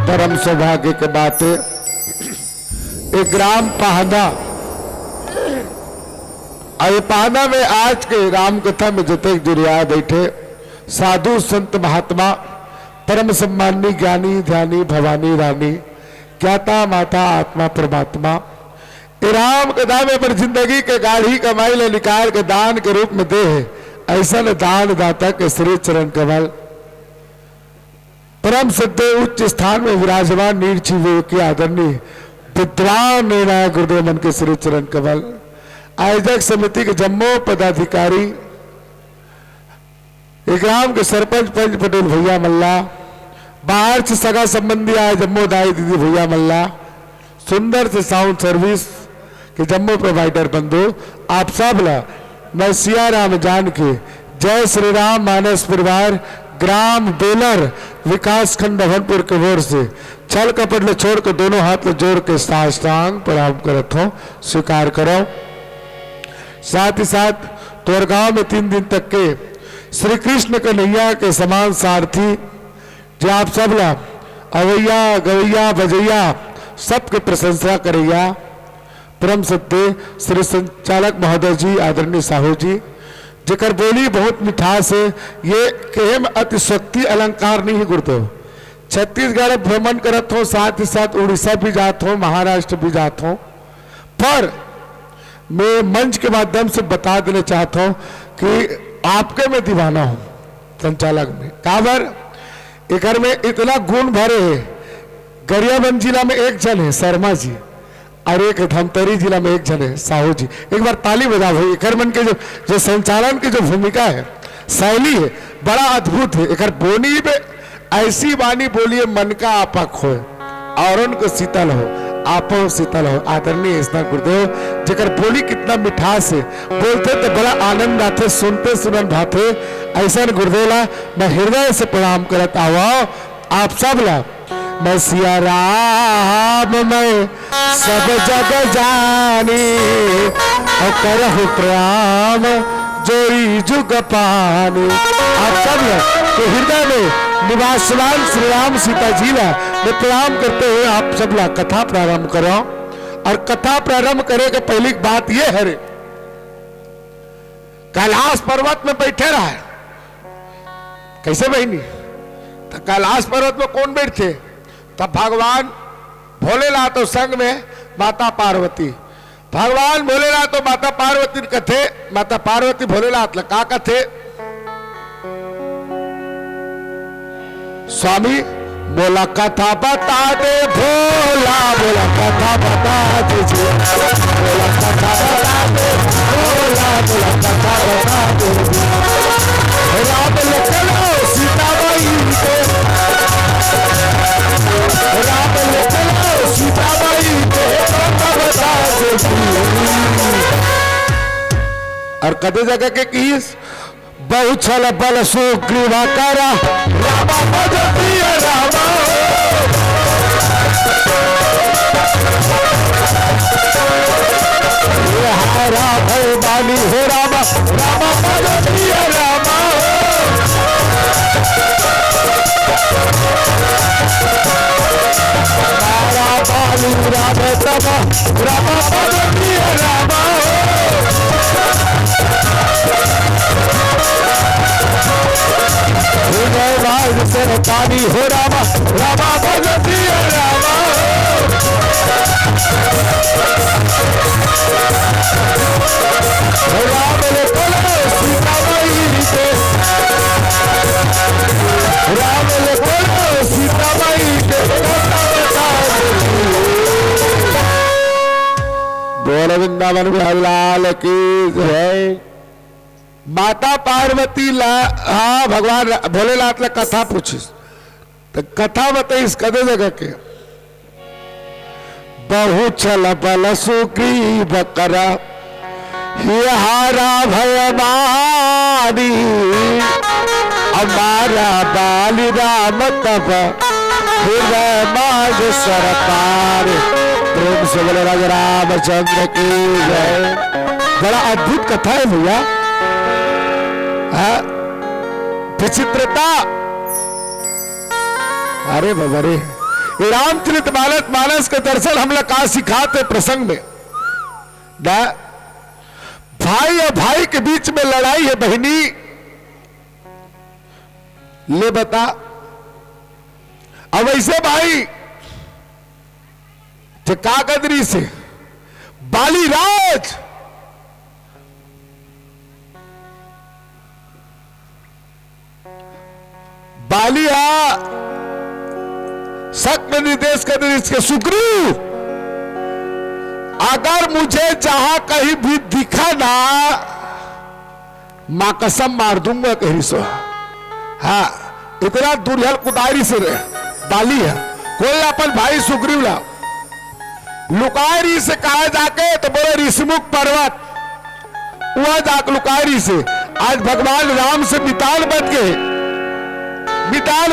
परम सौभाग्य के बात है। एक ग्राम पहाड़ा, और पहाड़ा में आज के राम कथा में जते जुड़िया बैठे साधु संत महात्मा परम सम्मानी ज्ञानी ध्यानी भवानी रानी ज्ञाता माता आत्मा परमात्मा राम कथा में पर जिंदगी के गाढ़ी कमाई ले निकाल के दान के रूप में दे है। ऐसा न दान दाता के श्री चरण कमल परम सत्य उच्च स्थान में विराजमान नीरची विवेकी आदरणीय विद्वान निर्णायक गुरुदेव मन के श्री चरण कमल आयोजक समिति के जम्मू पदाधिकारी ग्राम के सरपंच पंच पटेल भैया मल्ला, बाहर से सगा संबंधी आए जम्मू दाई दीदी भैया मल्ला, सुंदर से साउंड सर्विस के जम्मू प्रोवाइडर बंधु, आप सब ला मैं सिया राम जान के जय श्री राम मानस परिवार ग्राम बेलर विकास खंड भवनपुर के ओर से छल कपट ले छोड़ के दोनों हाथ ले जोड़ के साष्टांग प्रणाम करत हो, स्वीकार करो। साथ ही साथ तोर गांव में 3 दिन तक के श्री कृष्ण कन्हैया के समान सारथी जो आप सब ला अवैया गवैया बजैया सबके प्रशंसा करैया परम सत्य श्री संचालक महोदय जी आदरणीय साहू जी जेकर बोली बहुत मिठास है। ये केम अतिशक्ति अलंकार नहीं है गुरुदेव। छत्तीसगढ़ भ्रमण करत हो, साथ ही साथ उड़ीसा भी जात हो, महाराष्ट्र भी जात हो, पर मैं मंच के माध्यम से बता देना चाहता हूं कि आपके में दीवाना हूं संचालक में काबर एक में इतना गुण भरे है। गरियाबंद जिला में एक जन है शर्मा जी और एक धमतरी जिला में एक जन है साहू जी। एक बार ताली बजाओ भाई। एक मन के जो संचालन की जो भूमिका है शैली है बड़ा अद्भुत है। एक बोनी में ऐसी वाणी बोलिए मन का आपा खोए और उनको शीतल हो आपो शीतल हो। आदरणीय स्नान गुरुदेव जेकर बोली कितना मिठास है, बोलते तो बड़ा आनंद आते, सुनते सुनन भाते। ऐसा गुरुदेव ला मैं हृदय से प्रणाम करत आवा आप सब ला। मैं सिया राम मैं सब जग जानी और करहु प्रणाम जोरी जुग पानी। आप सब के हृदय में निवासमान श्री राम सीता जी ला मैं प्रणाम करते हुए आप सब ला कथा प्रारंभ करो। और कथा प्रारंभ करे के पहली बात यह है कैलाश पर्वत में बैठे रहा है। कैसे बहनी तो कैलाश पर्वत में कौन बैठे तब भगवान भोलेनाथ तो संग में माता पार्वती। भगवान भोलेनाथ तो माता पार्वती कथे माता पार्वती भोलेनाथ का कथे स्वामी बोला कथा बता दे भोला बोला कथा बता दीजिए बोला कथा बता दे भोला बोला कथा बता दे राम लखन सीता बाई को राम लखन सीता बाई को कथा बता दे। और कदे जगह के किस बहु छल बल सुग्रीवा करा रामा भजती रामा हारा भय बानी हो रामा रामा भजती रामा हारा बानी राम तबा रामा भजती रामा से पानी हो रामा रामा भगती रामा राम लखन सीता बाई को राम लखन सीता बाई बोल वृंदावन बिहारी की जय। माता पार्वती ला हाँ भगवान भोलेनाथ ला कथा पूछिस तो कथा बताइस कदे जगह के बहु छल बल सुग्रीव करा हारा भयमानी हमारा बाली राम तब हृदय माज सरकार। प्रेम से बोले राजा रामचंद्र की जय। बड़ा अद्भुत कथा है भैया। विचित्रता अरे बाबा रे, ये रामचरितमानस मानस के दर्शन हम लोग कहा सिखाते प्रसंग में ना, भाई और भाई के बीच में लड़ाई है बहनी, ले बता। अब ऐसे भाई का कदरी से बाली राज बालिया सक्त निर्देश कर इसके सुग्रीव, अगर मुझे जहां कहीं भी दिखा ना, मां कसम मार दूंगा कहीं सो। हाँ, इतना दुर्जल कुदारी से बाली है, कोई अपन भाई सुग्रीव ला लुकारी से कहा जाके तो बोले ऋषिमुख पर्वत, वह जाके लुकारी से आज भगवान राम से मिताल बच गए, मिताल